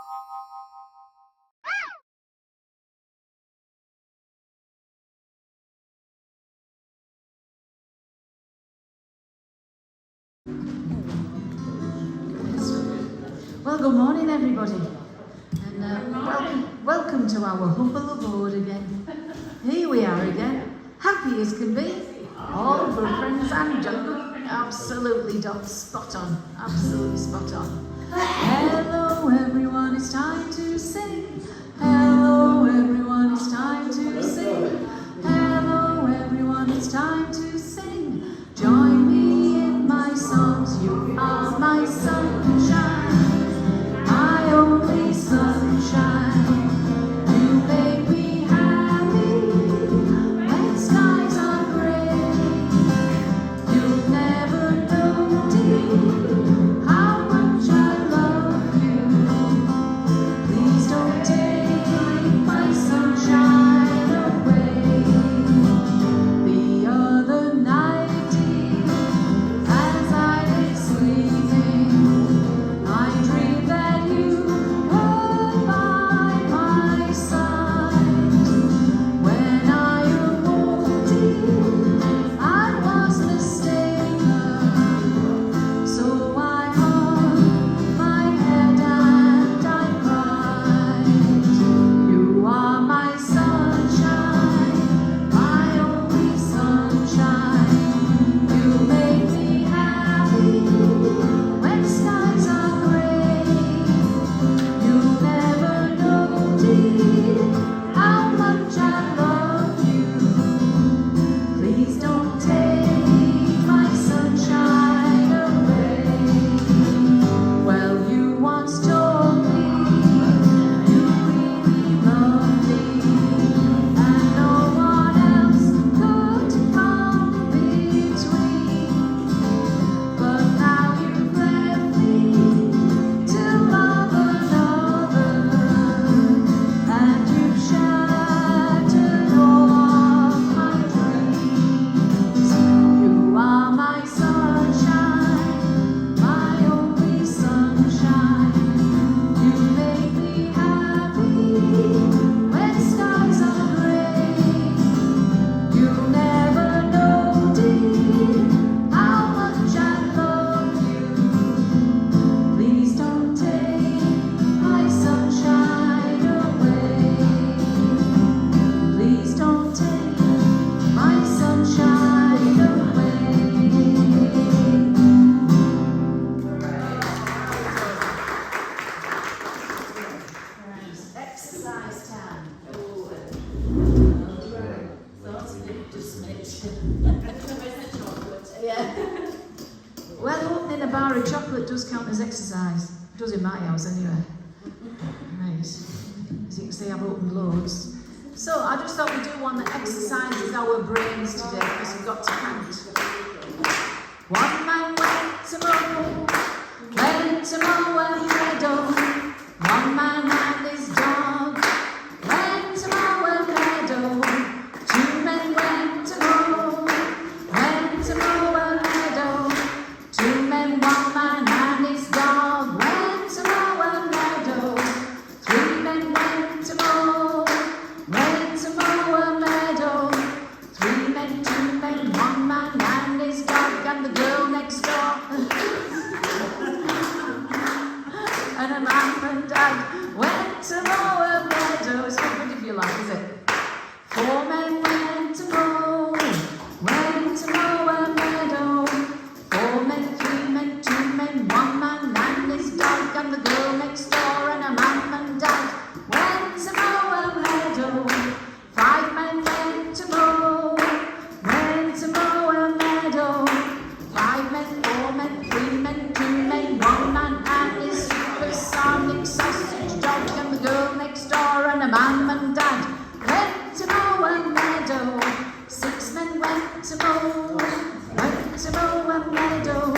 Well, good morning, everybody, and welcome to our humble abode again. Here we are again, happy as can be, all good friends and jungle. Absolutely spot on, absolutely spot on. Hello, everyone, it's time to sing. Hello, everyone, it's time to sing. Hello, everyone, it's time to sing. Join me in my songs. You are my sunshine, my only sunshine. You make me happy when skies are grey. You'll never know, dear, how much I love you. Please don't take my sunshine away. The other night, dear, as I lay sleeping, I dreamed that you were by my side. When I awoke, dear, I was mistaken. So I hung my head and I cried. You are my sunshine, my only sunshine. You make me happy when skies are grey. You'll never know, dear, how much I love you. Please don't take my sunshine away. Well, you once told me you really loved me, and no one else could come between. But now you've left me to love another, and you've shattered all of my dreams. You are my sunshine, my only sunshine. You make me happy when skies are grey. You'll never know, dear, how much I love you. Please don't take my sunshine away. Please don't take my sunshine away. Exercise time. Thoughts a bit just yeah. Well, opening a bar of chocolate does count as exercise. It does in my house anyway. Right. As you can see, I've opened loads. So I just thought we'd do one that exercises our brains today, because we've got to count. One man went to mow a meadow. One man and his dog went to mow a meadow. Two men went to mow a meadow. Two men, one man and his dog went to mow a meadow. Three men went to mow a meadow. Three men, two men, one man and his dog, and the girl next door. And a man and dad went to mow a meadow. It's not good if you like, is it? Four men went to mow a meadow. Four men, three men, two men, one man and his dog, and the girl next door, and a man and dad went to mow a meadow. Five men went to mow a meadow. Five men, four men, three men, two men, one man and his supersonic sausage dog, and the girl next door, and a man and dad went to mow a meadow. Six men went to mow a meadow.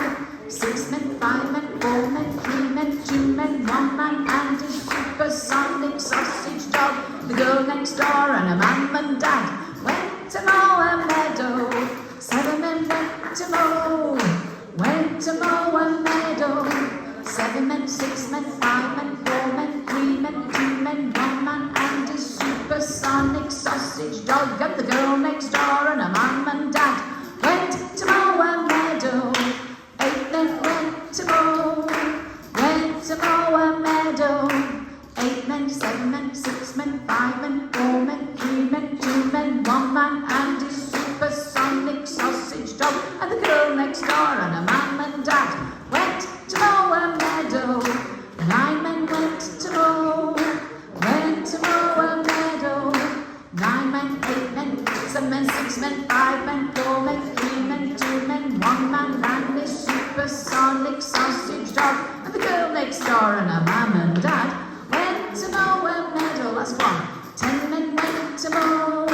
Six men, five men, four men, three men, two men, one man and his supersonic sausage dog, the girl next door, and a man and dad went to mow a meadow. Seven men went to mow a meadow. Seven men, six men, five men, four men, three mow a meadow. 8 men, 7 men, 6 men, 5 men, 4 men, 3 men, 2 men, 1 man and his supersonic sausage dog. And the girl next door and her mum and dad went to mow a meadow. 9 men went to mow a meadow. 9 men, 8 men, 7 men, 6 men, 5 men, 4 men, 3 men, 2 men, 1 man and his supersonic sausage dog. And the girl next door and her mum and dad went to mow a meadow. Last one. 10 men went to mow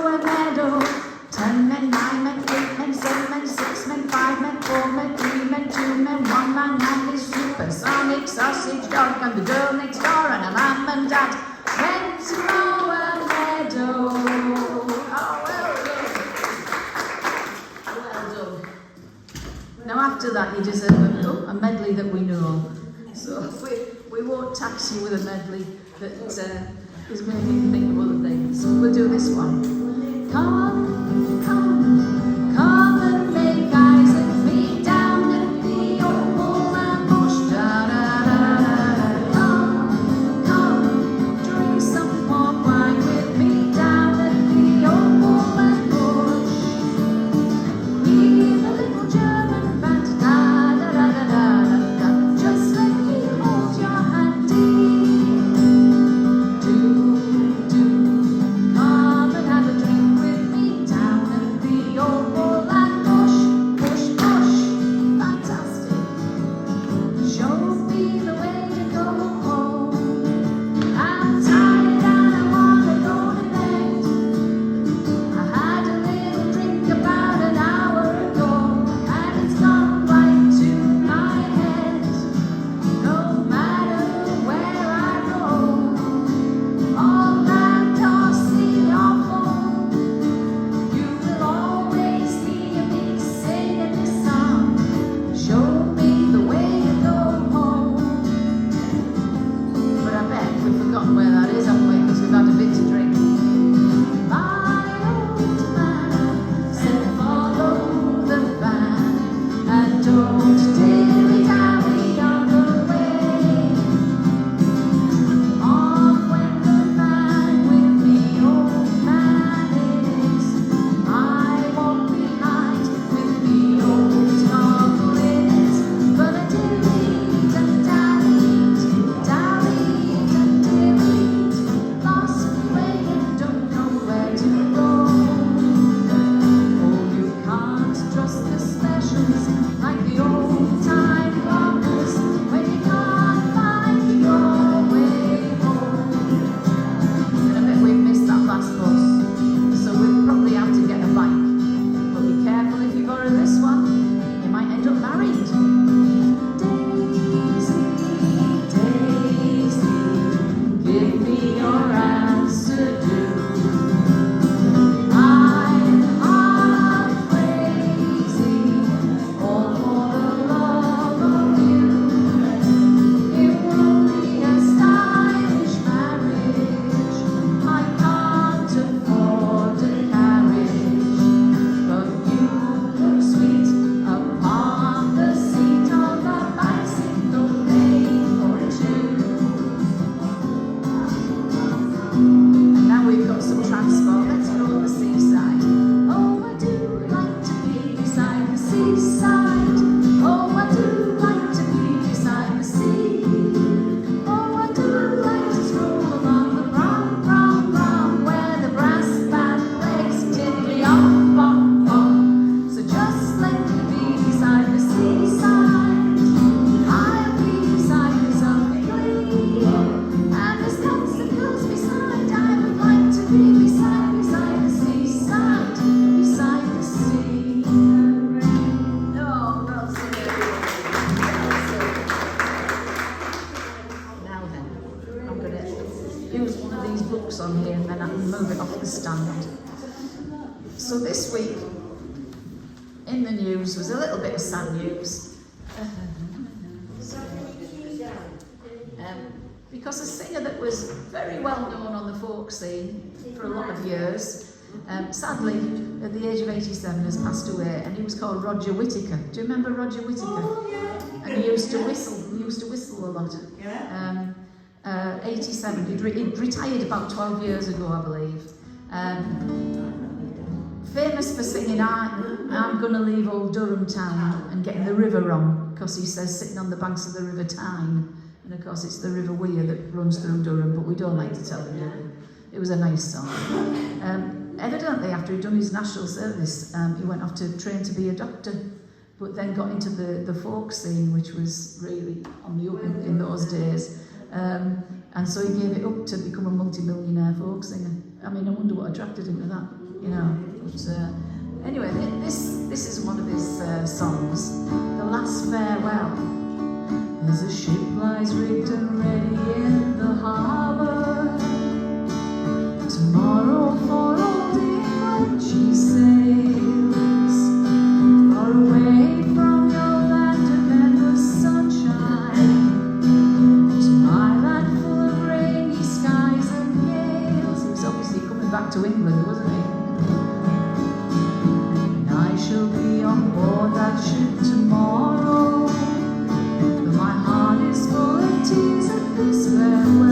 a meadow. 10 men, 9 men, 8 men, 7 men, 6 men, 5 men, 4 men, 3 men, 2 men, 1 man and his supersonic sausage dog. And the girl next door and her mum and dad went to mow a meadow. Oh, well done. Now after that you deserve a medley that we know. So we won't tax you with a medley that is making you think of other things. We'll do this one. Come, come, come and make eyes at me down at the old Moorland bush. Da da da da. Come, come, drink some more wine with me down at the old Moorland bush. With a little German band. Da da da da da da. Just let me hold your hand, dear. Come and have a drink with me down at the old Moorland bush. Bush, bush, fantastic. Show me the way to go home. I'm tired and I wanna go to bed. I had a little drink about an hour ago, and it's gone right to my head. No matter where I go, all land or sea or foam, you will always hear me singing this song. Show me the way to go home. But I bet we've forgotten where that is, haven't we? Because we've had a bit to drink. My old man said follow the van and don't dilly-dally on the way. On when the man with the old man is, I walk behind with the old novel in it. But I dillied and dallied and dillied, lost my way and don't know where to go. Oh, you can't trust the specials like the old time rockers when you can't find your way home. And I bet we've missed that last bus, so we'll probably have to get a bike. But be careful if you borrow this one, you might end up married. Daisy, Daisy, give me your answer, do. I'm half crazy, all for the love of you. It won't be a stylish marriage, I can't afford a carriage, but you look sweet upon the seat of a bicycle made for two. And now we've got some transport. Let's go to the seaside. Oh, I do like to be beside the seaside. Oh, I do like to be beside the sea. Oh, I do like to stroll along the prom, where the brass band plays tiddly on bom bom. So just let me be beside the seaside. I'll be beside you softly, and as long as close beside, I would like to be beside the seaside, beside the sea. Oh, well said. Now then, I'm going to use one of these books on here and then I can move it off the stand. So this week in the news was a little bit of sad news. Because a singer that was very well known on the folk scene for a lot of years Sadly, at the age of 87, has passed away, and he was called Roger Whittaker. Do you remember Roger Whittaker? Oh, yeah. And he used to whistle. He used to whistle a lot. Yeah. 87. He'd retired about 12 years ago, I believe. Famous for singing I'm Gonna Leave Old Durham Town and getting the river wrong, because he says sitting on the banks of the River Tyne, and of course it's the River Wear that runs through Durham, but we don't like to tell him, do we? It was a nice song. Evidently, after he'd done his national service, he went off to train to be a doctor, but then got into the folk scene, which was really on the up in those days. And so he gave it up to become a multi-millionaire folk singer. I mean, I wonder what attracted him to that, you know. But anyway, this is one of his songs, The Last Farewell. As a ship lies rigged and ready in the harbour, tomorrow for old England she sails, far away from your land of endless sunshine, to my land full of rainy skies and gales. He was obviously coming back to England, wasn't he? And I shall be on board that ship tomorrow, but my heart is full of tears at this farewell.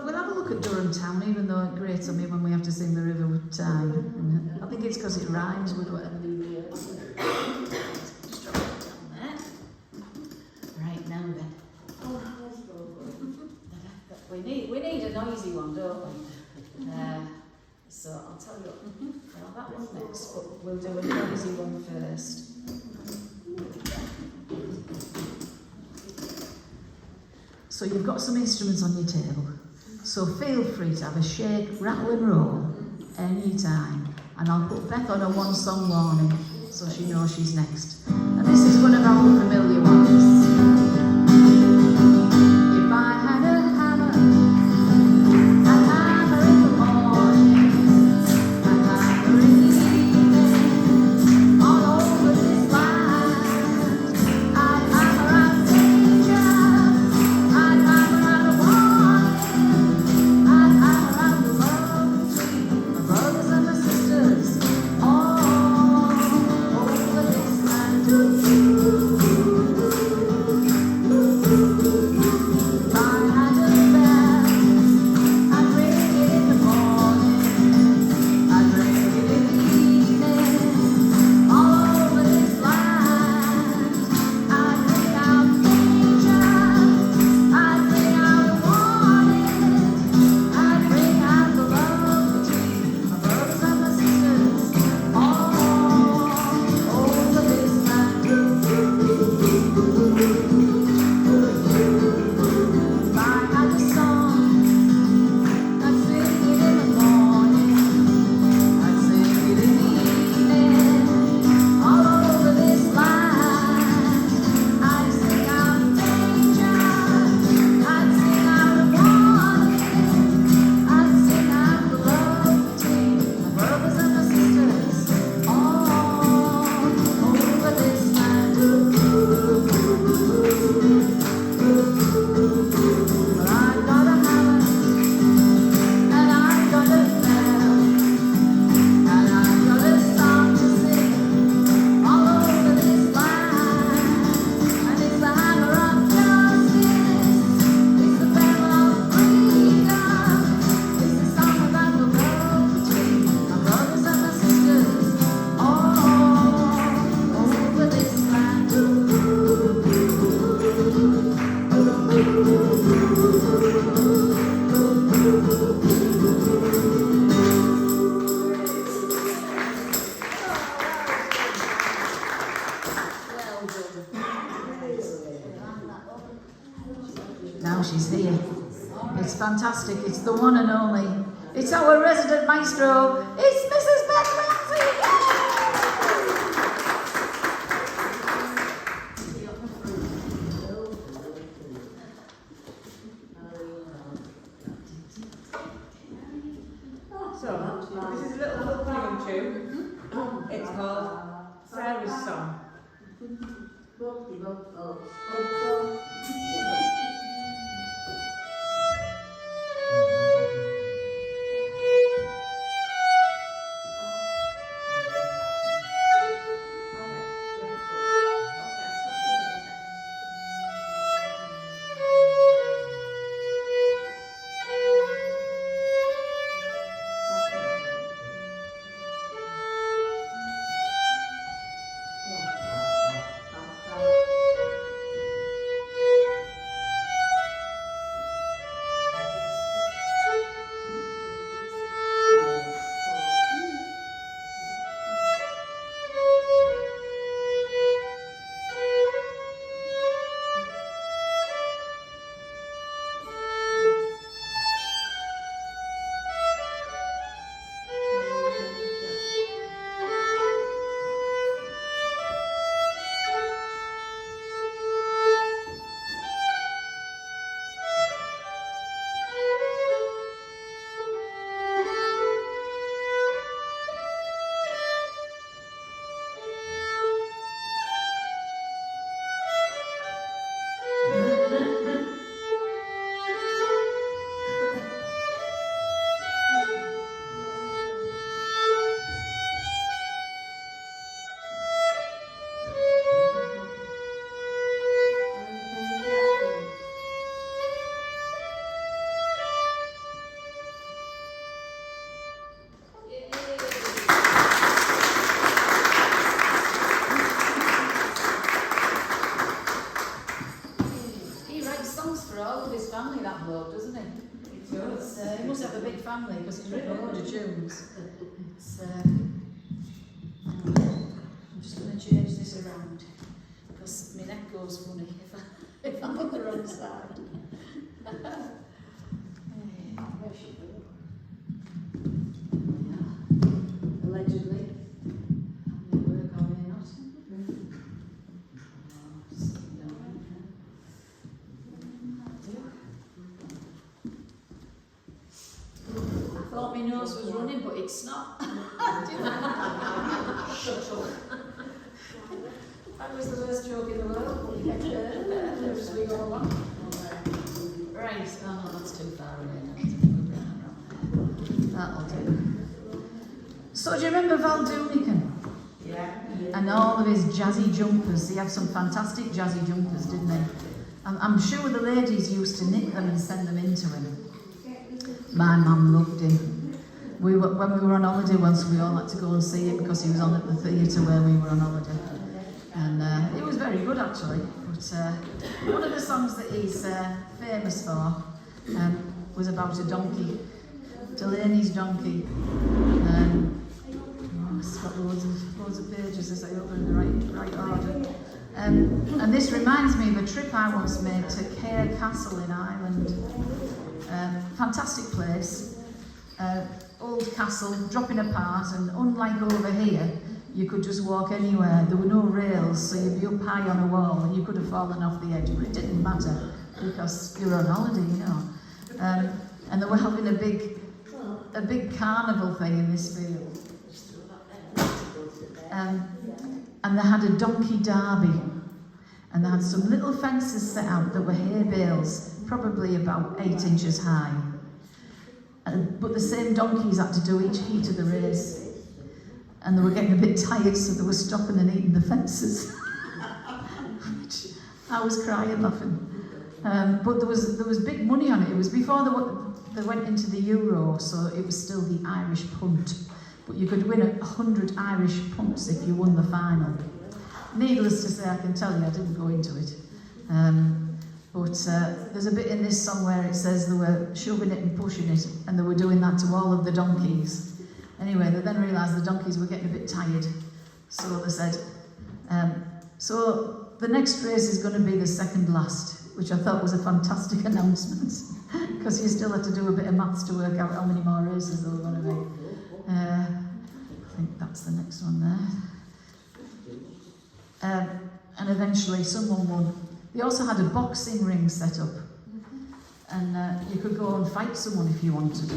We'll have a look at Durham Town, even though it grates on me when we have to sing the River Tyne. And I think it's because it rhymes with whatever the Just drop it down there. Right, now then. We need a noisy one, don't we? So I'll tell you, well, that one next, but we'll do a noisy one first. So you've got some instruments on your table. So feel free to have a shake, rattle and roll anytime. And I'll put Beth on a one-song warning so she knows she's next. And this is one of our familiar ones. If I had a hammer, I'd hammer in the morning, I'd hammer in the evening, on fantastic. It's the one and only. It's our resident maestro. It's Mrs. Beth Ramsey. So, this is a little opening tune. It's called Sarah's Song. He must have a big family because he's written a load of tunes. I'm just going to change this around because my neck goes funny if I'm on the wrong side. Allegedly. May work or may not. I thought my nose was running, but it's not. Shut up. That was the worst joke in the world. As we go along. Right, oh no, that's too far away. That'll do. So do you remember Val Doonican? Yeah. And all of his jazzy jumpers. He had some fantastic jazzy jumpers, didn't he? I'm sure the ladies used to knit them and send them into him. My mum loved him. When we were on holiday once, we all had to go and see him because he was on at the theatre where we were on holiday. And it was very good actually. But one of the songs that he's famous for was about a donkey, Delaney's donkey. It's got loads of pages as I open the right order. And this reminds me of a trip I once made to Cahir Castle in Ireland. Fantastic place, old castle, dropping apart, and unlike over here, you could just walk anywhere. There were no rails, so you'd be up high on a wall and you could have fallen off the edge, but it didn't matter because you were on holiday, you know. And they were having a big carnival thing in this field. And they had a donkey derby, and they had some little fences set out that were hay bales, probably about 8 inches high. But the same donkeys had to do each heat of the race. And they were getting a bit tired, so they were stopping and eating the fences. Which I was crying laughing. But there was big money on it. It was before they went into the Euro, so it was still the Irish punt. But you could win 100 Irish punts if you won the final. Needless to say, I can tell you, I didn't go into it. But there's a bit in this song where it says they were shoving it and pushing it, and they were doing that to all of the donkeys. Anyway, they then realised the donkeys were getting a bit tired, so they said, so the next race is going to be the second last. which I thought was a fantastic announcement, because you still had to do a bit of maths to work out how many more races there were going to be. I think that's the next one there. And eventually someone won. They also had a boxing ring set up, and you could go and fight someone if you wanted.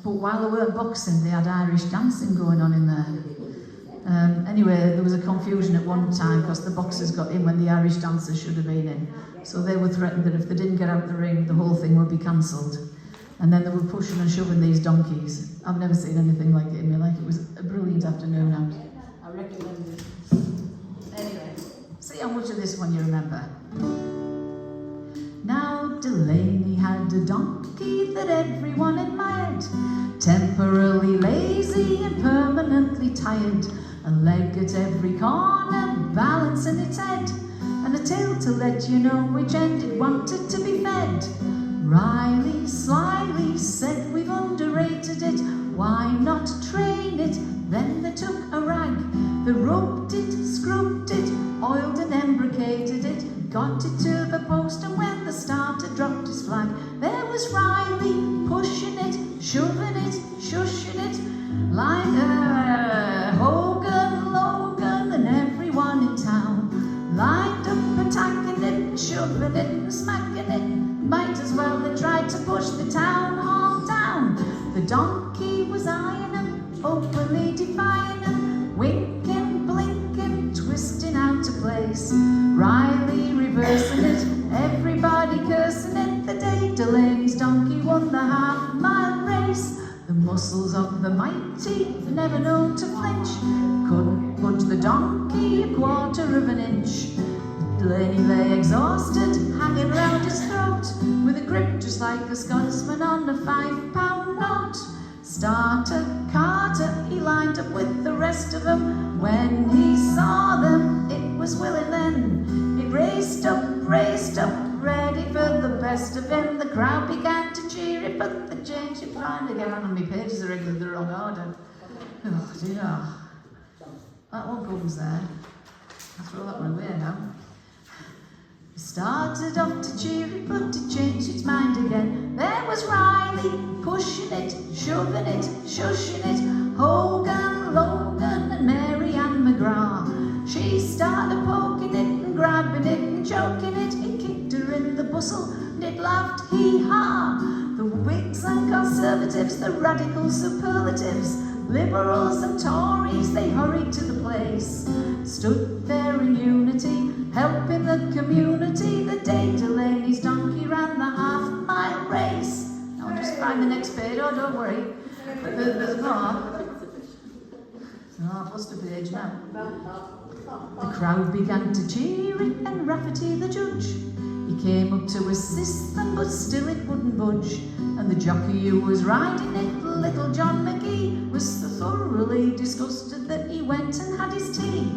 But while they weren't boxing, they had Irish dancing going on in there. Anyway, there was a confusion at one time because the boxers got in when the Irish dancers should have been in. So they were threatened that if they didn't get out the ring, the whole thing would be cancelled. And then they were pushing and shoving these donkeys. I've never seen anything like it in my life. It was a brilliant afternoon out. I recommend it. Anyway, see how much of this one you remember. Now Delaney had a donkey that everyone admired, temporarily lazy and permanently tired, a leg at every corner, balancing its head, and a tail to let you know which end it wanted to be fed. Riley slyly said, "We've underrated it, why not train it?" Then they took a rag, they roped it, scrubbed it, oiled and embrocated it, got it to the post, and when the starter dropped his flag, there was Riley pushing it, shoving it, shushing it, like Hogan, Logan, and everyone in town lined up attacking it, shoving it, and smacking it. Might as well they tried to push the town hall down. The donkey was eyeing them, openly defying them, winking, blinking, twisting out of place. Riley reversing it, everybody cursing it. The day Delaney's donkey won the half-mile race. The muscles of the mighty, never known to flinch, couldn't budge the donkey a quarter of an inch. Delaney lay exhausted, hanging round his throat, with a grip just like a Scotsman on a £5 note. Starter, Carter, he lined up with the rest of them. When he saw them, it was Willie then. He raced up, ready for the best of him. The crowd began to cheer it, but the change it finally get on my pages are regularly the wrong order. Oh dear. That one comes there. I'll throw that one away now. It started off to cheer it, but it changed its mind again. There was Riley, pushing it, shoving it, shushing it, Hogan, Logan, and Mary Ann McGrath. She started poking it and grabbing it and choking it. It kicked her in the bustle and it laughed, hee-ha. The Whigs and Conservatives, the radical superlatives, Liberals and Tories, they hurried to the place, stood there in unity, helping the community. The day Delaney's donkey ran the half-mile race. I'll just find the next page, oh don't worry, there's more. Oh, I've lost a page now. The crowd began to cheer it, and Rafferty the judge, he came up to assist them, but still it wouldn't budge. And the jockey who was riding it, little John McGee, was so thoroughly disgusted that he went and had his tea.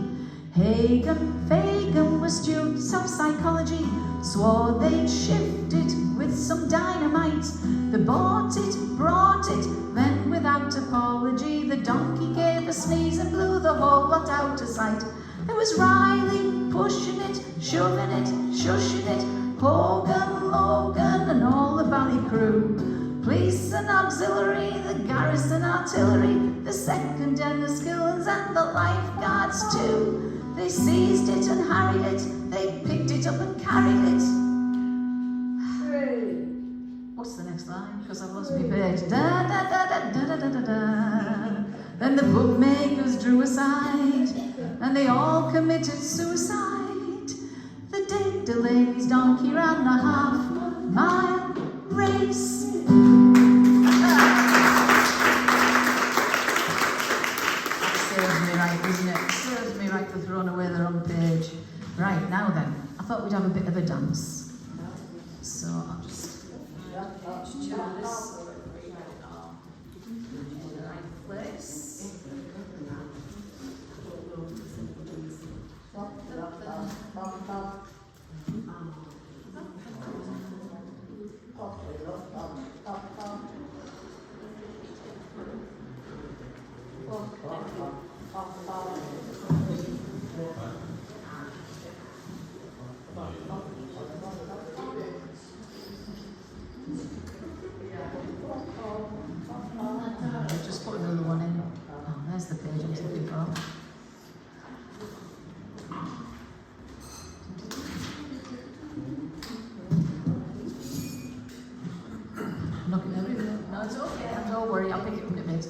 Fagan were students of psychology, swore they'd shift it with some dynamite. They bought it, brought it, then without apology, the donkey gave a sneeze and blew the whole lot out of sight. There was Riley pushing it, shoving it, shushing it, Hogan, Logan, and all the valley crew. Police and auxiliary, the garrison artillery, the second Enniskillens and the lifeguards too. They seized it and harried it, they picked it up and carried it. What's the next line? Because I've lost my page. Da da da da da da da da da. Then the bookmakers drew aside, and they all committed suicide. The day Delaney's donkey ran the half-mile race. Serves me right, doesn't it? Serves me right for throwing away the wrong page. Right, now then, I thought we'd have a bit of a dance. So I'll just tune this in the right place. talking every minute. No, it's okay. Don't worry, I'll pick it up in a bit.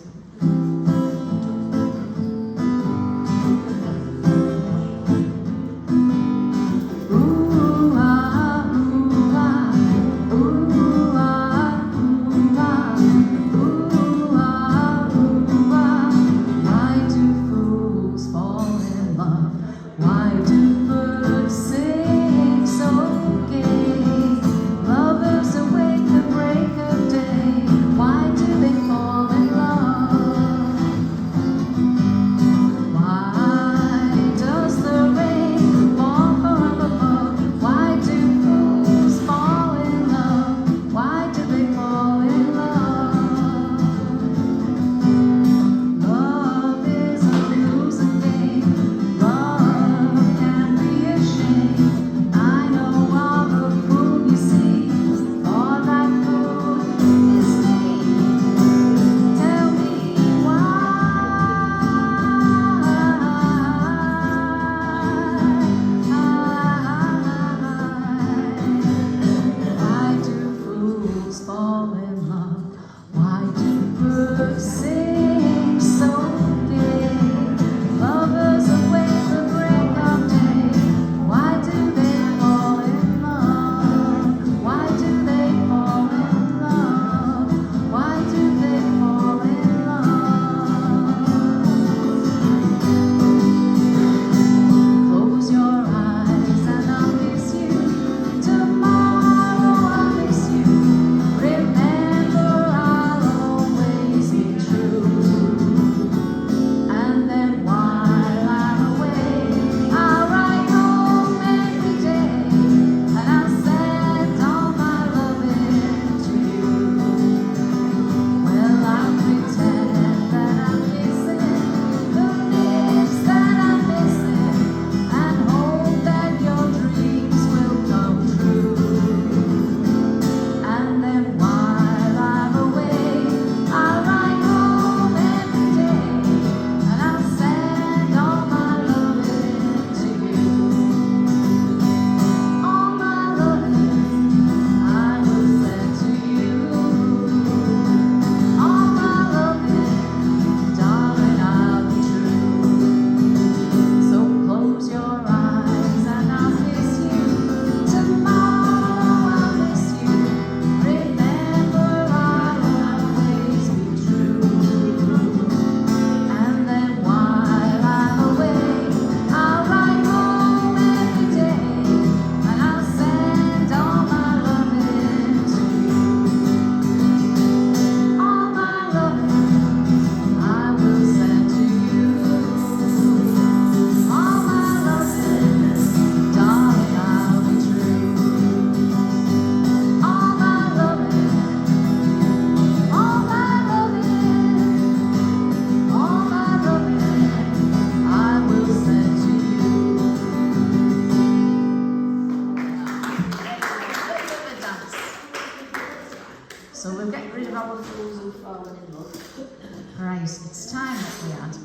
Right, it's time that we had.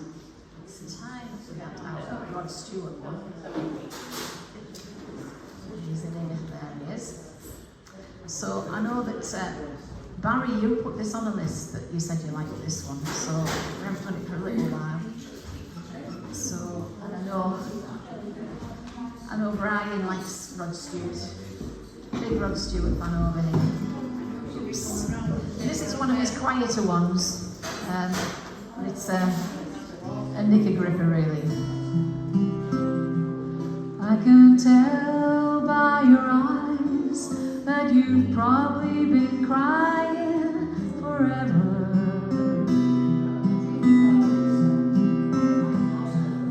It's time that we had our Rod Stewart one. He's in here, there he is. So I know that Barry, you put this on a list that you said you liked this one, so we haven't done it for a little while. So, and I know Brian likes Rod Stewart. Big Rod Stewart fan over here. Oops. This is one of his quieter ones. It's a knicker gripper, really. I can tell by your eyes that you've probably been crying forever.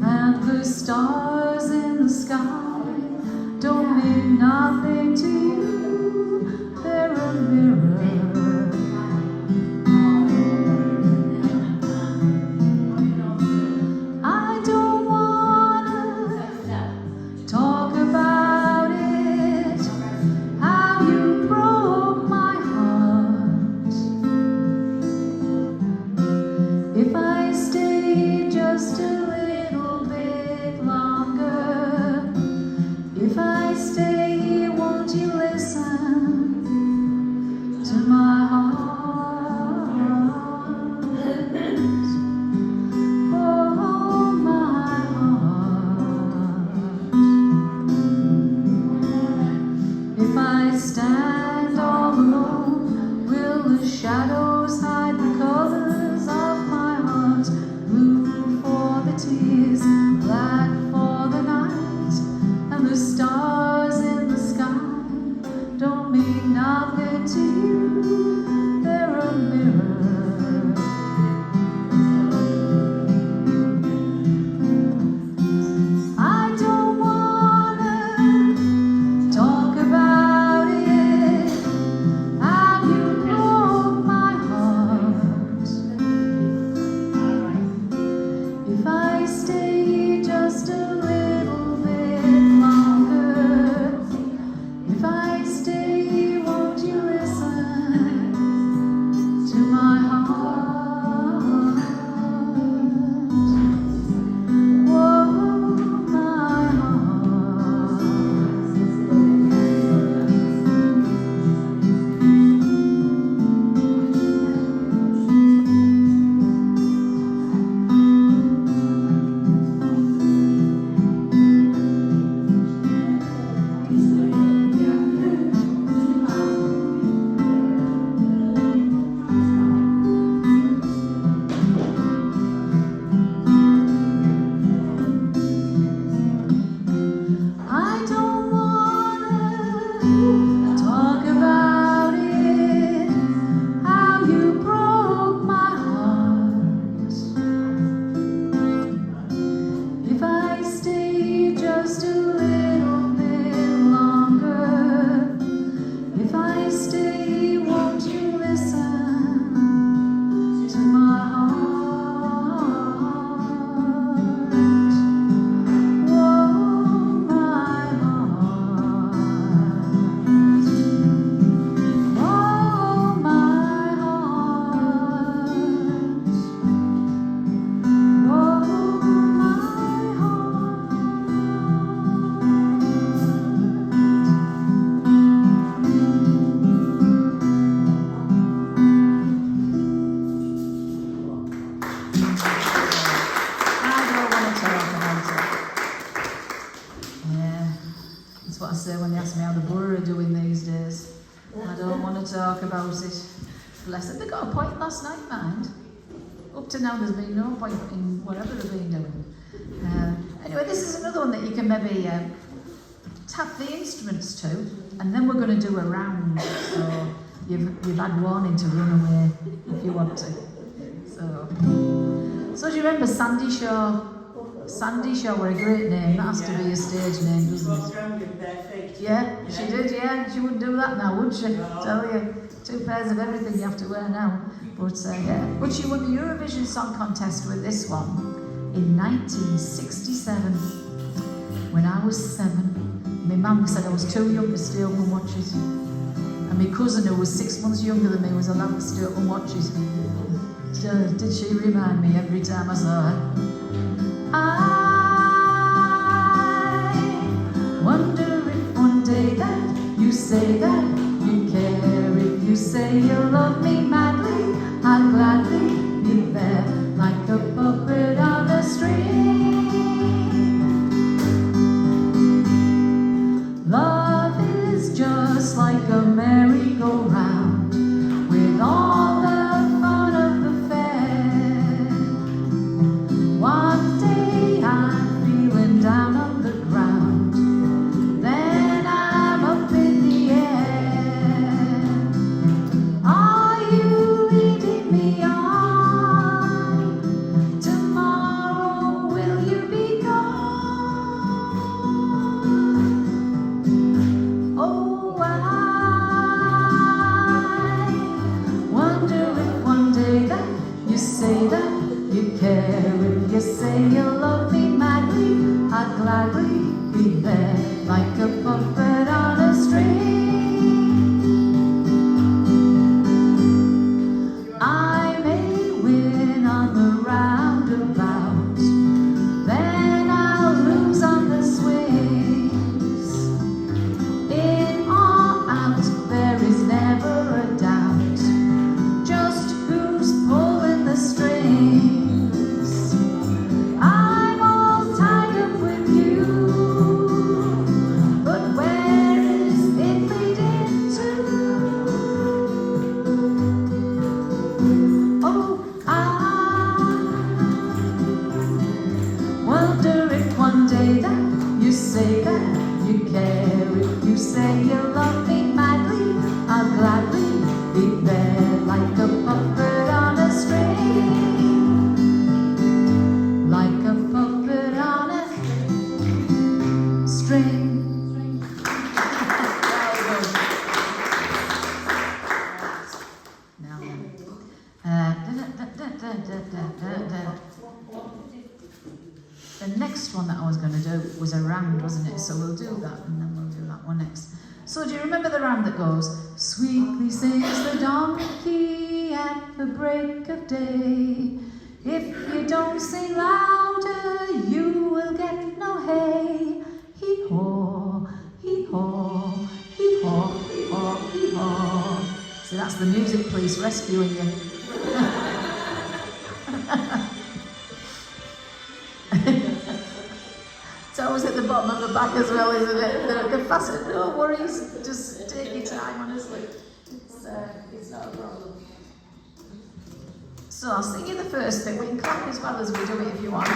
And the stars in the sky don't mean nothing to you. They're a mirror. If I stay here, won't you Bless them. They got a point last night, mind. Up to now, there's been no point in whatever they've been doing. Anyway, this is another one that you can maybe tap the instruments to, and then we're going to do a round. So you've had warning to run away if you want to. So do you remember Sandy Shaw? Sandy Shaw were a great name. That has to be a stage name, doesn't it? Yeah, she did. Yeah, she wouldn't do that now, would she? No. Tell you, 2 pairs of everything you have to wear now. But yeah, but she won the Eurovision Song Contest with this one in 1967. When I was 7, my mum said I was too young to stay up and watch it, and my cousin, who was 6 months younger than me, was allowed to stay up and watch it. Did she remind me every time I saw her? I wonder if one day that you say that you care, if you say you love me madly, I'll gladly be there like a puppet on a string. Love is just like a merry-go-round with all the fun of the fair. One day I'm feeling down on the ground, then I'm up in the air. Are you leading me on? Tomorrow will you be gone? Oh, I wonder if one day that you say that you care, if you say you love me madly, I'd gladly be there like a puppet on a string. I may win on the roundabout, then I'll lose on the swings. In or out, there is never a doubt, just who's pulling the strings. I'm all tied up with you, but where is it leading to? Oh, I wonder if one day that you say that you care, if you say you love me madly, I'll gladly be there like a puppet on a string. Like a puppet on a string. Now then. The next one that I was going to do was a round, wasn't it? So we'll do that, and then we'll do that one next. So do you remember the round that goes, sweetly sings the donkey at the break of day. If you don't sing louder, you will get no hay. Hee-haw, hee-haw, hee-haw, hee-haw, hee-haw. So that's the music police rescuing you. It's always at the bottom of the back as well, isn't it? The fasten, no worries, just take your time, honestly. It's not a problem. So I'll sing you the first bit. We can clap as well as we do it if you want.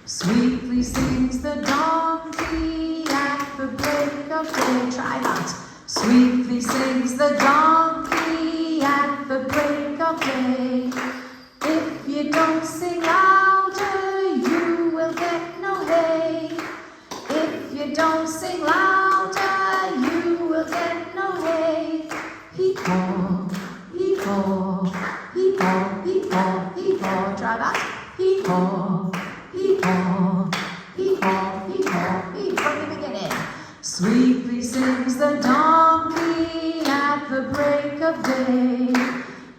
Sweetly sings the donkey at the break of day. Try that. Sweetly sings the donkey at the break of day. If you don't sing louder, you will get no hay. If you don't sing louder, you will get no hay. Hee-haw, hee-haw, hee-haw, hee-haw, hee-haw. Try that. Hee-haw, hee-haw, hee-haw, hee-haw, hee-haw. From the beginning. Sweetly sings the donkey at the break of day.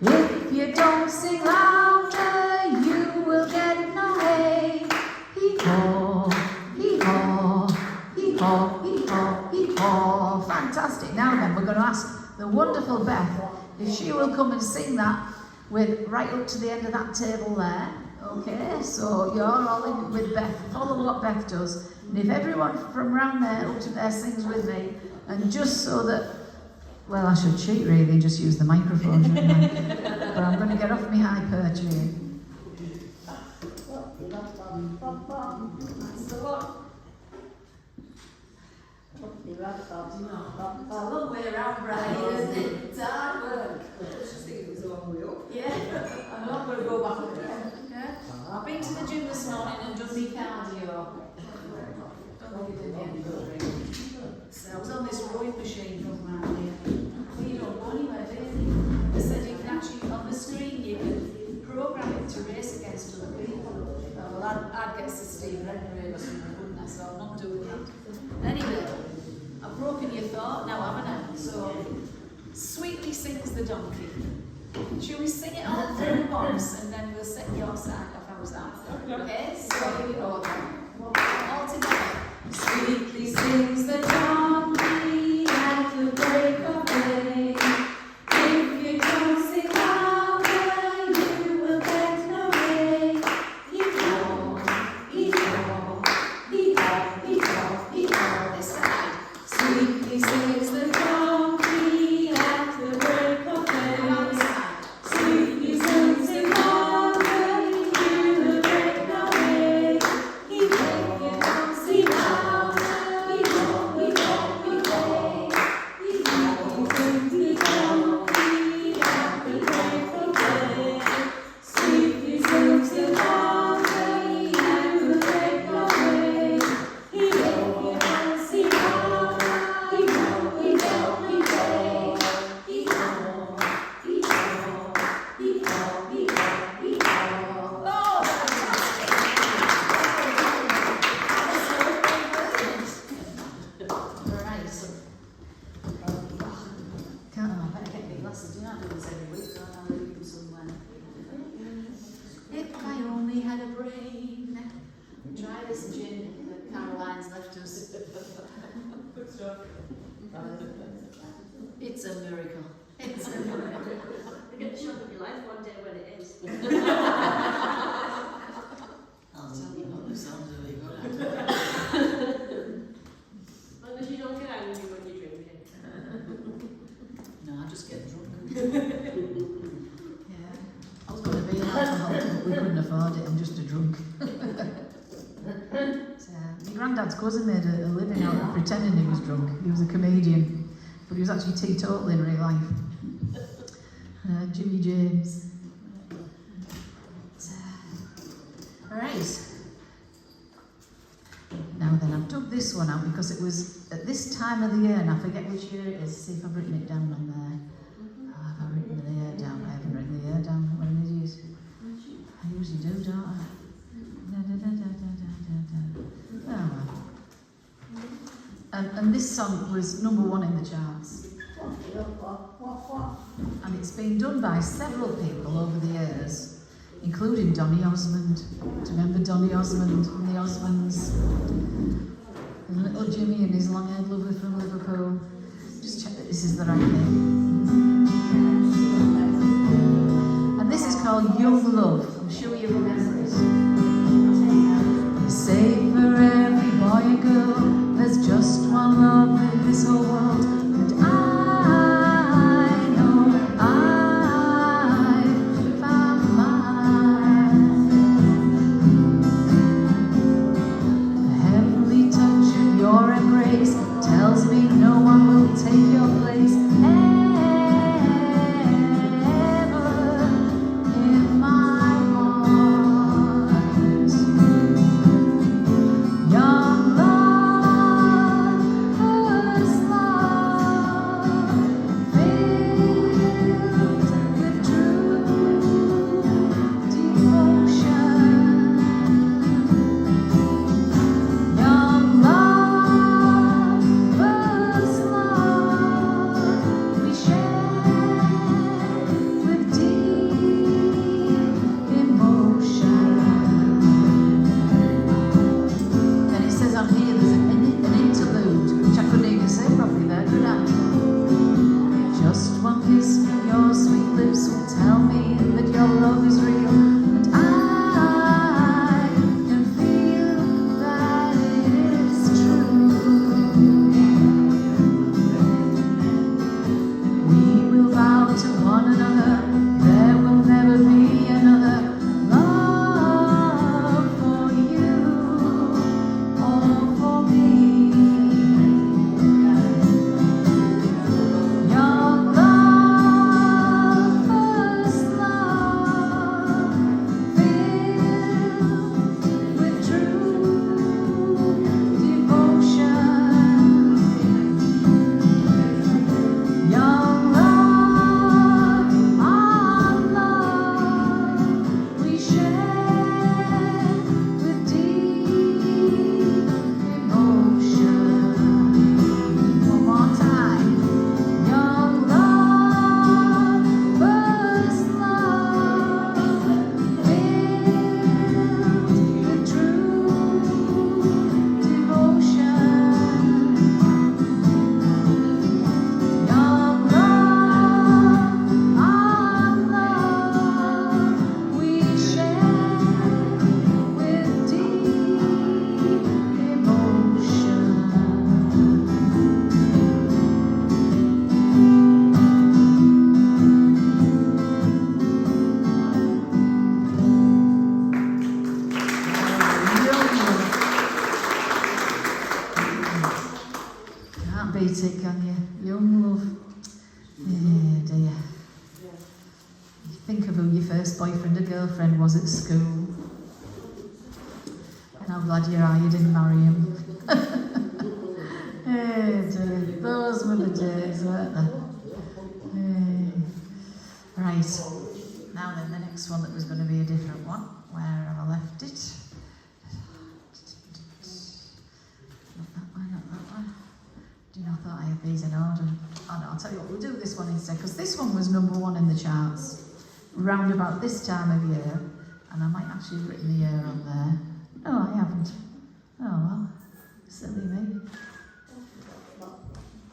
If you don't sing louder, you will get no hay. Hee-haw, hee-haw, hee-haw, hee-haw, hee-haw. Fantastic. Now then, we're going to ask the wonderful Beth if she will come and sing that with right up to the end of that table there. Okay, so you're all in with Beth. Follow what Beth does. And if everyone from around there up to there sings with me, and just so that Well, I should cheat really and just use the microphone, shouldn't I? But I'm going to get off my high perch here. That's the one. It's a long way around, Brian, isn't it? It's hard work. Let's just think it was a long way up. Yeah, I'm not going to go back again. Yeah. I've been to the gym this morning and done my cardio. Don't think it did me any good, really. So I was on this rowing machine from around here. Well, you don't go anywhere, do you? They said you can actually, on the screen, you can program it to race against other people. Well, I'd get to Steve Redgrave or something, wouldn't I? So I'm not doing that. Anyway, I've broken your thought now, haven't I? So, sweetly sings the donkey. Shall we sing it all through once and then we'll set your side off? How's that? Okay, so here we go then. All together. Sweetly sings the donkey at the break of day. If you don't sing louder, you will get no way. Ee-haw, ee-haw, ee-haw, ee-haw, ee-haw. This side. Sweetly sings the donkey at the break of day. Sweetly sings the donkey, you will get no way. If you don't sing louder, ee-haw, ee-haw, ee-haw. Ee-haw, sings the donkey at the break of day. Sweetly sings the donkey at the break of day. If you don't sing louder, ee-haw, ee-haw, ee-haw. Ee-haw, ee-haw, ee-haw, ee-haw, ee-haw. Oh, fantastic! Right. Can't I better get my glasses. You know I do this every week, don't I? I'll leave them somewhere. If I only had a brain. Try this gin that Caroline's left us. Good stuff. It's a miracle. It's a miracle. You get the shock of your life one day when it is. I'll tell you what, the sounds really good. As long as you don't get angry when you're drinking. No, I just get drunk. Yeah. I was going to be an alcoholic, but we couldn't afford it. I'm just a drunk. My granddad's cousin made a living out of pretending he was drunk. He was a comedian, but he was actually teetotal in real life. Jimmy James. Alright. Now then, I've dug this one out because it was at this time of the year, and I forget which year it is. See if I've written it down on there. Oh, have I written the year down? I haven't written the year down. What an idiot. I usually do, don't I? Oh well. And this song was #1 in the charts. And it's been done by several people over the years, including Donny Osmond. Do you remember Donny Osmond and the Osmonds? And little Jimmy and his long-haired lover from Liverpool. Just check that this is the right name. And this is called Young Love. I'm sure you remember it. They say for every boy and girl, there's just one love in this whole world. And I know I found mine. The heavenly touch of your embrace tells me no one will take your place ever in my heart. Young love, first love, filled with true devotion. Young love, first love, we share with deep emotion. Then it says on here there's an interlude, which I couldn't even say properly there, could I? Just one kiss from your sweet lips will tell me that your love is real, and I can feel that it is true. think of who your first boyfriend or girlfriend was at school. And how glad you are you didn't marry him. Hey, dear. Those were the days, weren't they? Hey. Right. Now then, the next one that was going to be a different one. Where have I left it? Not that one, not that one. Do you know, I thought I had these in order. Oh no, I'll tell you what, we'll do this one instead, because this one was number 1 in the charts round about this time of year, and I might actually have written the year on there. No, I haven't. Oh well, silly me.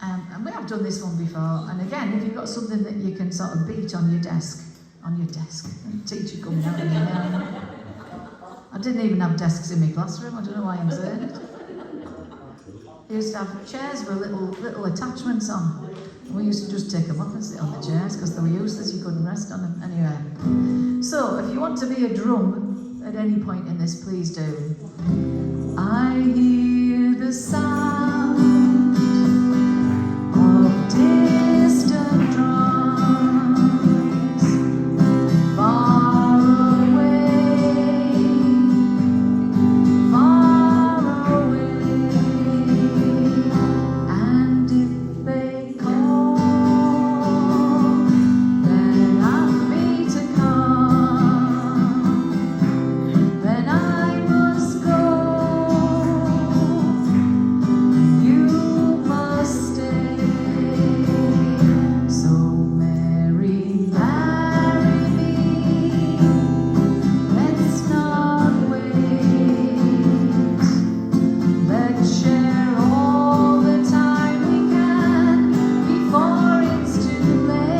And we have done this one before, and again, if you've got something that you can sort of beat on your desk, teacher coming out of me now. I didn't even have desks in my classroom, I don't know why I'm saying it. We used to have chairs with little attachments on. We used to just take them off and sit on the chairs because they were useless, you couldn't rest on them. Anyway, so if you want to be a drum at any point in this, please do. I hear the sound of distant drums far away, and if they call, then ask me to come, then I must go. You must stay. So Mary, marry me. Let's not wait. Let's share all the time we can before it's too late.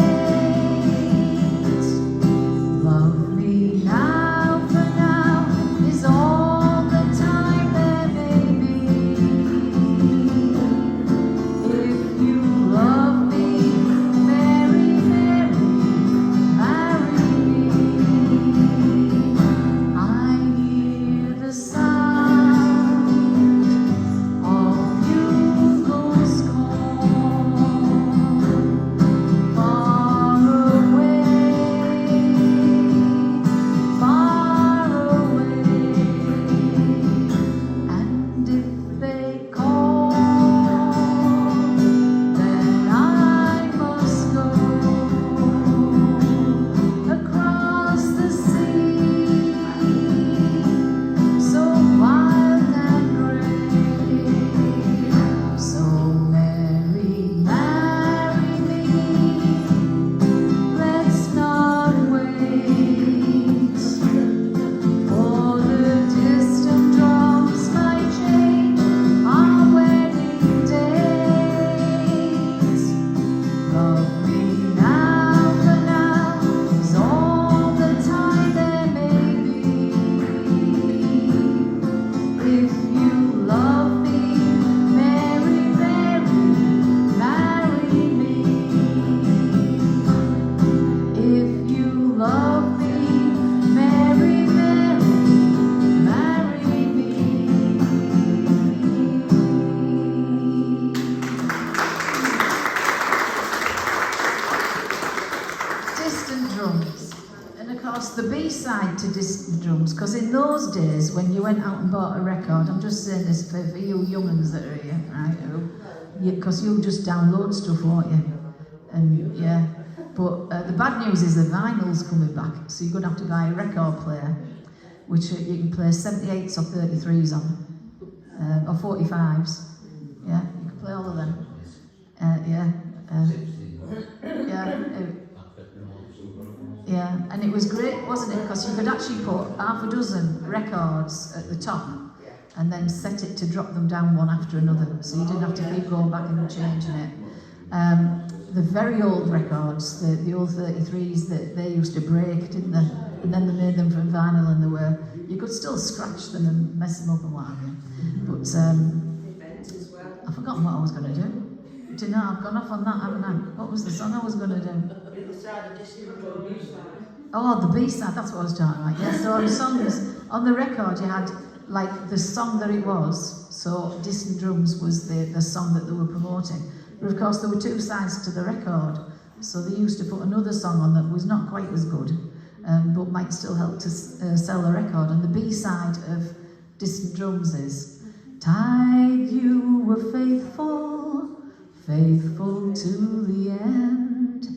Love me now, for now is all the time there may be. If you love me, Mary, Mary, marry me. I hear the sound of bugles call far away, and if they call, then I must go across the sea, so wild and great. So Mary, marry me. Let's not wait, for the distant drums might change our wedding date. Love me now, for now is all the time there may be. If you love me, Mary, Mary, marry me. If you love me, Mary, Mary, marry me. Distant drums. And of course, the B-side to distant drums, because in those days, when you went out and bought a record, I'm just saying this for you young uns that are here, right? Because you'll just download stuff, won't you? And yeah, but the bad news is the vinyl's coming back, so you're going to have to buy a record player, which you can play 78s or 33s on, or 45s. Yeah, you can play all of them. Yeah, and it was great, wasn't it? Because you could actually put half a dozen records at the top and then set it to drop them down one after another, so you didn't have to keep going back and changing it. The very old records, the old 33s, that they used to break, didn't they? And then they made them from vinyl, and you could still scratch them and mess them up and what have you. But I've forgotten what I was going to do. Do you know, I've gone off on that, haven't I? What was the song I was going to do? Oh, the B-side, that's what I was talking about. Yeah, so on songs, on the record you had like the song that it was, so Distant Drums was the song that they were promoting. But of course there were two sides to the record, so they used to put another song on that was not quite as good. but Mike still helped to sell the record. And the B-side of Distant Drums is, Tig, you were faithful, faithful to the end.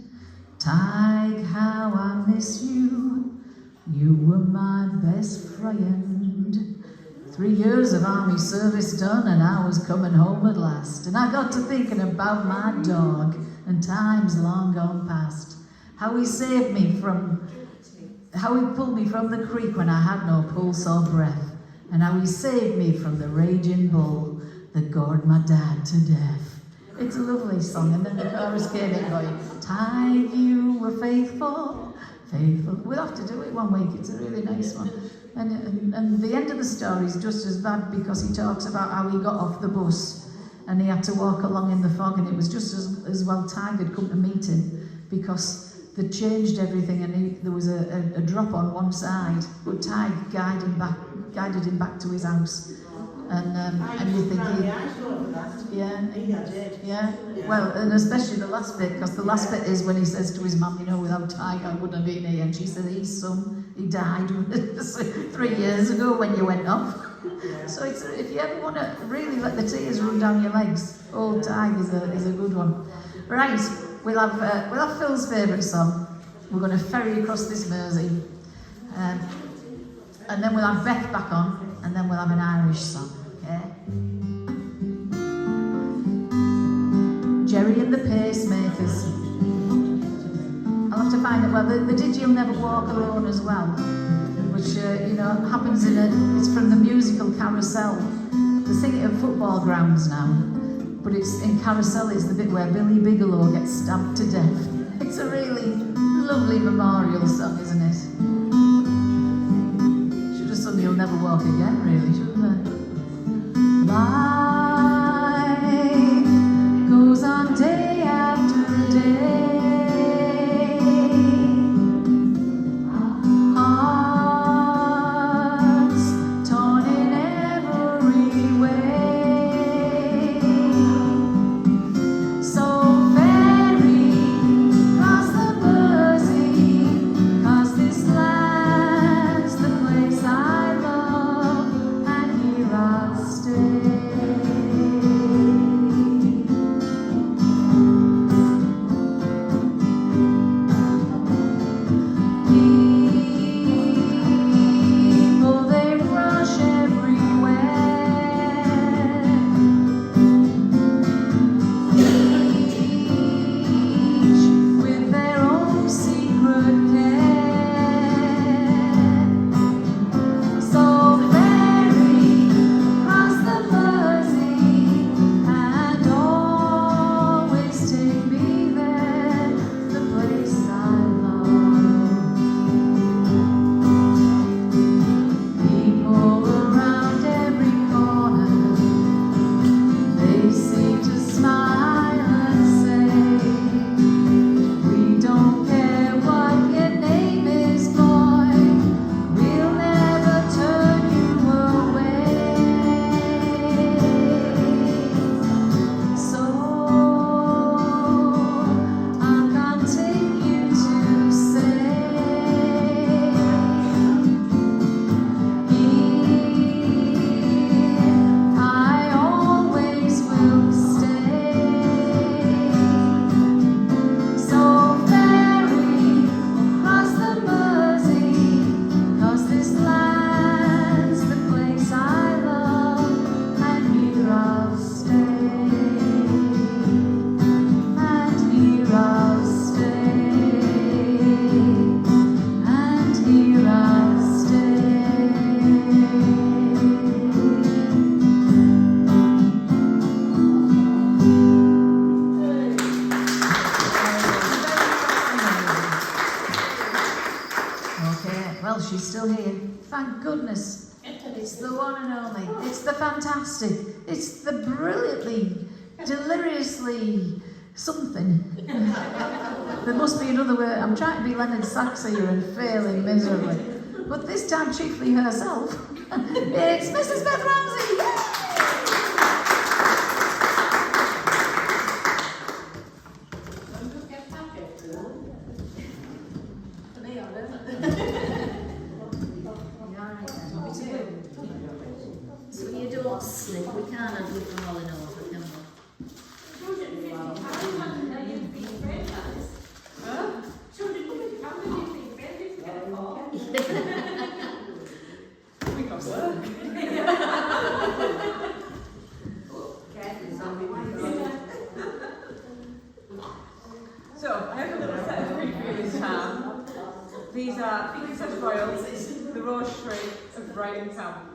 Tig, how I miss you, you were my best friend. 3 years of army service done, and I was coming home at last. And I got to thinking about my dog, and times long gone past. How he saved me from, how he pulled me from the creek when I had no pulse or breath. And how he saved me from the raging bull that gored my dad to death. It's a lovely song, and then the chorus came in going, Tig, you were faithful, faithful. We'll have to do it one week, it's a really nice one. And the end of the story is just as bad because he talks about how he got off the bus and he had to walk along in the fog, and it was just as well Tig had come to meet him because they changed everything, and there was a drop on one side, but Tig guided him back to his house. And you think yeah. Well, and especially the last bit, because the last bit is when he says to his mum, you know, without Tig I wouldn't have been here, and she said his son, he died 3 years ago when you went off. So it's, if you ever want to really let the tears run down your legs, old Tig is a good one. Right, we'll have Phil's favourite song. We're going to ferry across this Mersey, and then we'll have Beth back on, and then we'll have an Irish song, okay? Jerry and the Pacemakers. I'll have to find it. Well, the Did You'll Never Walk Alone as well, which, you know, happens it's from the musical Carousel. They sing it at football grounds now, but it's in Carousel is the bit where Billy Bigelow gets stabbed to death. It's a really lovely memorial song, isn't it? Should have sung You'll Never Walk Again, really, shouldn't they? Life goes on day after day. Hearts torn in every way. So ferry across the Mersey, 'cause this land's the place I love, and here I'll stay. People, they rush everywhere, each with their own secret care. So ferry across the Mersey, and always take me there, the place I love. People around every corner, they seem to smile and say, we don't care what your name is, boy, we'll never turn you away. So I can't take you to say, I always will stay. So ferry across the Mersey, 'cause this land's the place I love, and here I'll stay. And here I'll stay. And here I'll stay. Okay, well, she's still here. Thank goodness. It's the one and only. It's the fantastic. It's the brilliantly, deliriously something. There must be another word. I'm trying to be Leonard Sachs here and failing miserably. But this time, chiefly herself. It's Mrs. Beth Ramsey. Yay! For me, I don't know. what's slick, we can't have it falling over, can we? So, I have a little set of food for you this time. These are essential oils, the rose tree of Brighton Town.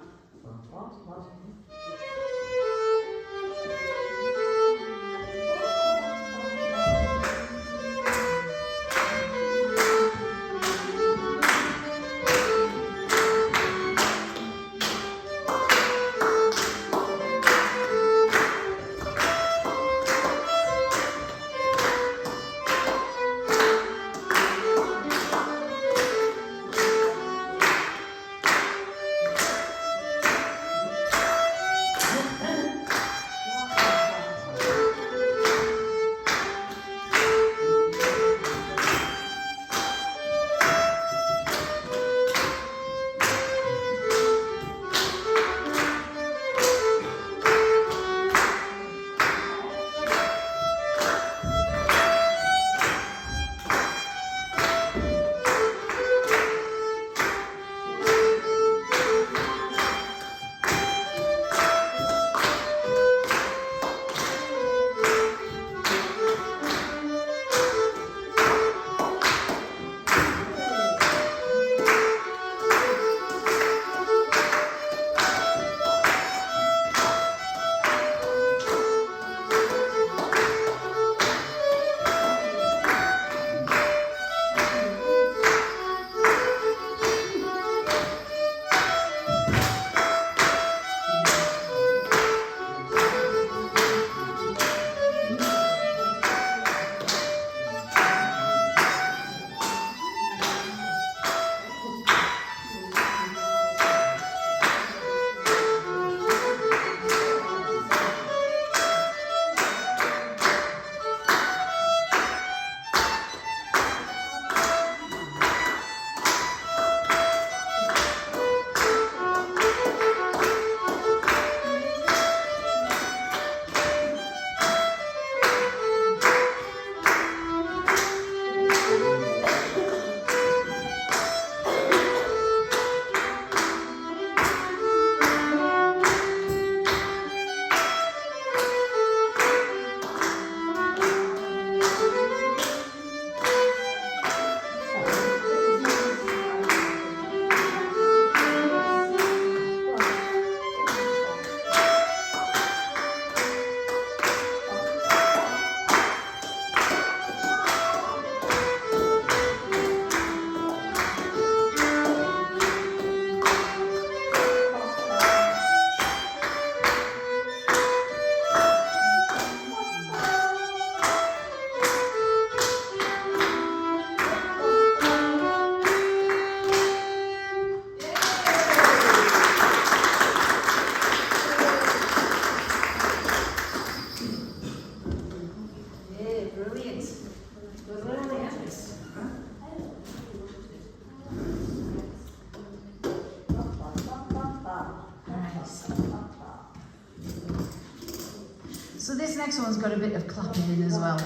So this next one's got a bit of clapping in as well.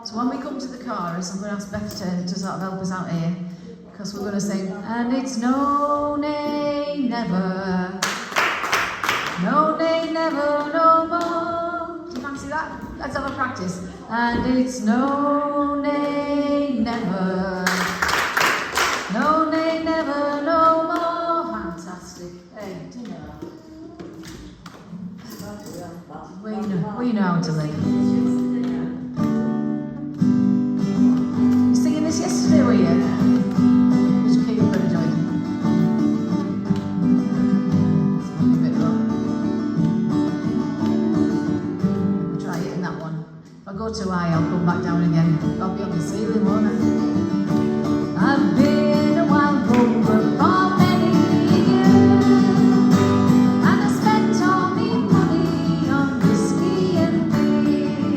So when we come to the chorus, I'm going to ask Beth to sort of help us out here, because we're going to sing, and it's no, nay, never, no, nay, never, no more. Do you fancy that? Let's have a practice. And it's no, nay, never, no, nay, never, no more. Fantastic. Hey, do you know? We know how to lead. You singing this yesterday, were you? Just keep it enjoying. A bit low. Try hitting that one. If I go too high, I'll come back down again. I'll be on the ceiling, won't I? I've been a wild rover for many years, and I spent all my money on whiskey and beer.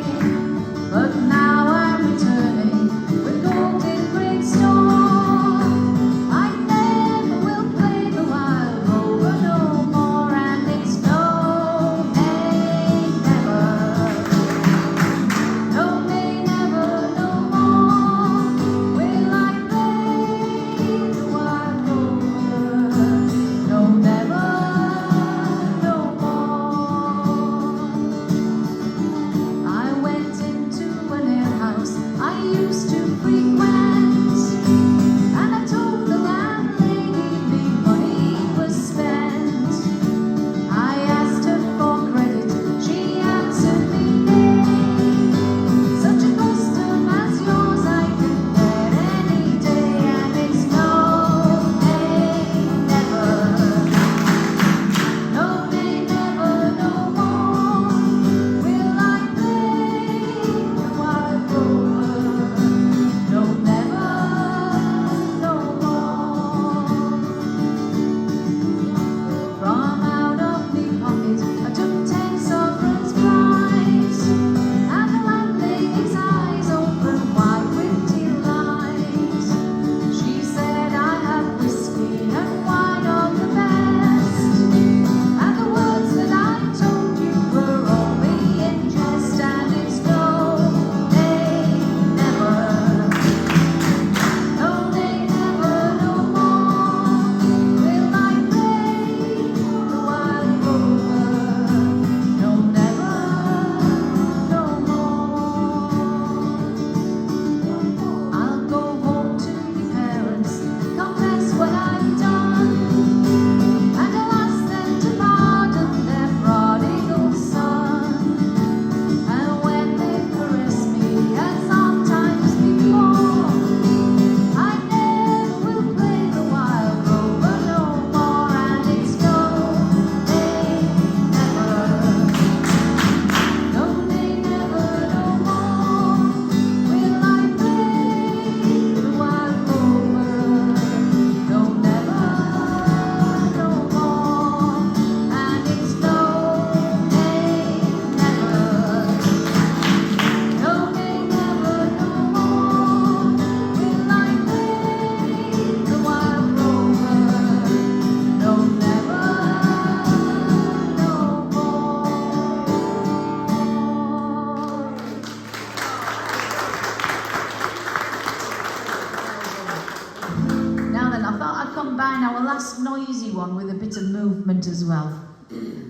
combine our last noisy one with a bit of movement as well.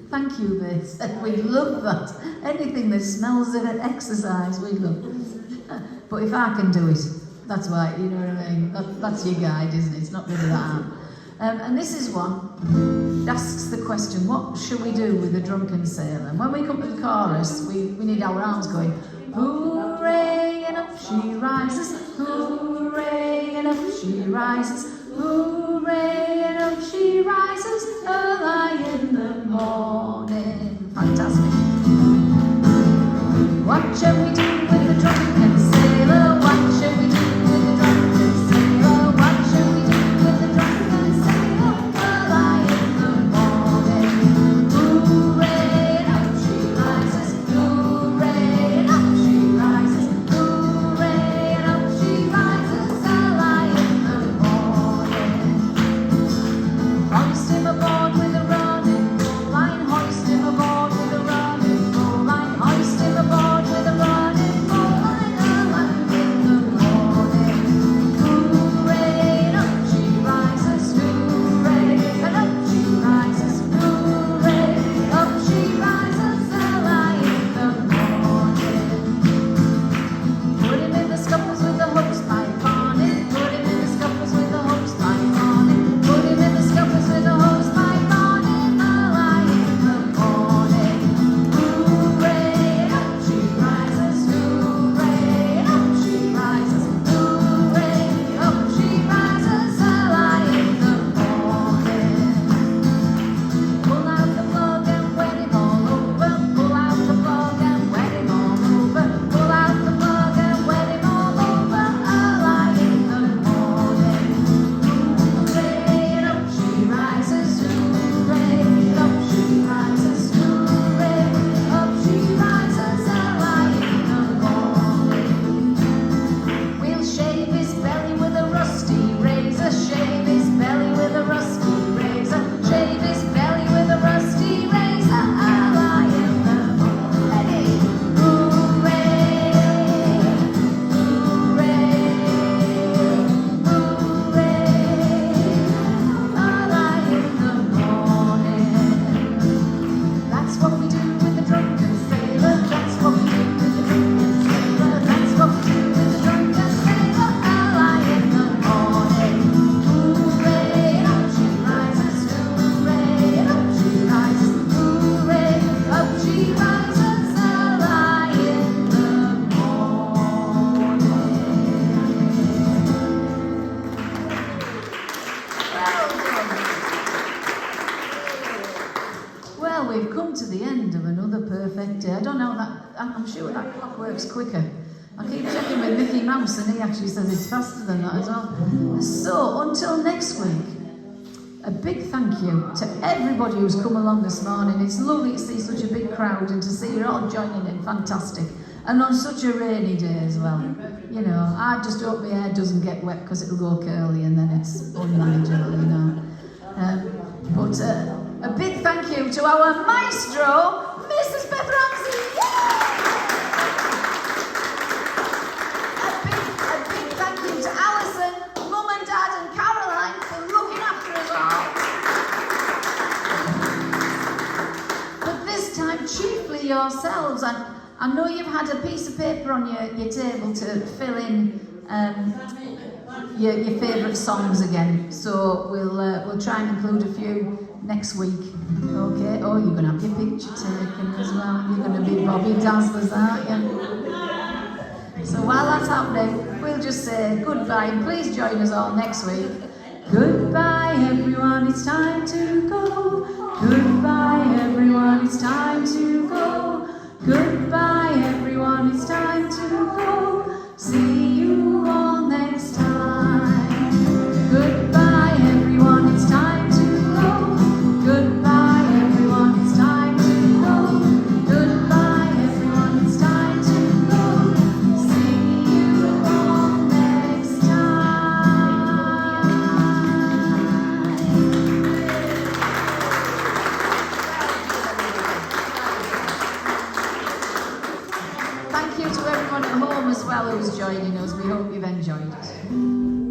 Thank you, they said. We love that. Anything that smells of exercise, we love. But if I can do it, that's why, you know what I mean? That's your guide, isn't it? It's not really that hard. And this is one that asks the question, what should we do with a drunken sailor? And when we come to the chorus, we need our arms going, hooray, and up she rises, hooray, and up she rises, hooray, and up she rises, early in the morning. Fantastic. What shall we do with the drunken sailor? What shall we do with the drunken sailor? What shall we do with the drunken sailor? Early in the morning. Hooray, and up she rises, hooray, and up she rises, hooray, and up she rises, early in the morning. Hoist him aboard with a running full line, hoist him aboard with a running full line, hoist him aboard with a running full line, early in the morning. Hooray, and up she rises, hooray, and up she rises, hooray, up she rises, early in the morning. Put him in the scuppers with the hooks pipe on it, put him in the scuppers with the hooks pipe on it, put him in the scuppers with the hooks pipe on it, early in the morning. Hooray, and up she rises, hooray, and up she rises, hooray, up she rises, early in the morning. Pull out the plug and wet him all over, pull out the plug and wet him all over, pull out the plug and wet him all over, early in the morning. Hooray, and up she rises, hooray, up she rises, hooray, up she rises, early in the morning. We'll shave his belly with a rusty razor, shave his belly with a rusty razor, shave his belly with a rusty razor, early in the morning. Hooray, hooray, hooray, early in the morning. That's what we do with the drunken sailor, that's what we do with the drunken sailor, that's what we do with the drunken sailor, early in the morning. Hooray, and up she rises, hooray, and up she rises, hooray, up she rises, early in the morning. Well, we've come to the end of another perfect day. I don't know that, I'm sure that clock works quicker. I keep checking with Mickey Mouse and he actually says it's faster than that as well. So, until next week, a big thank you to everybody who's come along this morning. It's lovely to see such a big crowd and to see you all joining in, fantastic. And on such a rainy day as well. You know, I just hope my hair doesn't get wet because it'll go curly and then it's unmanageable, you know. But a big thank you to our maestro, Mrs. Beth Ramsey. Yay! A big thank you to Alison, Mum and Dad and Caroline for looking after us all. But this time, chiefly yourselves. And I know you've had a piece of paper on your table to fill in your favourite songs again. So we'll try and include a few next week. Okay? Oh, you're going to have your picture taken as well. You're going to be Bobby Dazzlers, aren't you? So while that's happening, we'll just say goodbye and please join us all next week. Goodbye everyone, it's time to go. Goodbye everyone, it's time to go. Goodbye everyone, it's time to go. See you all next time. Goodbye everyone, it's time to go. Goodbye everyone, it's time to go. Goodbye everyone, it's time to go. See you all next time. Thank you to everyone at home as well who's joining us. We hope you've enjoyed it.